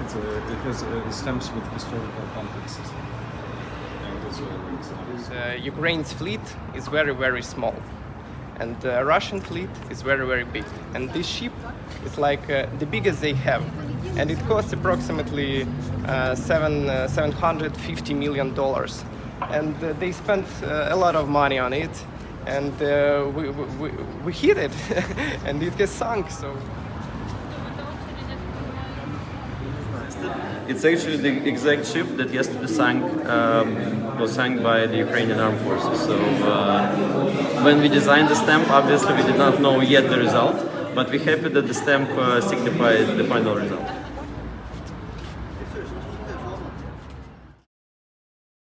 it has stamps with historical context. And as well, Ukraine's fleet is very, very small, and the Russian fleet is very, very big. And this ship is like the biggest they have, and it costs approximately $750 million. And they spent a lot of money on it, and we hit it, and it has sunk. So. It's actually the exact ship that yesterday was sunk by the Ukrainian armed forces. So when we designed the stamp, obviously we did not know yet the result, but we're happy that the stamp signified the final result.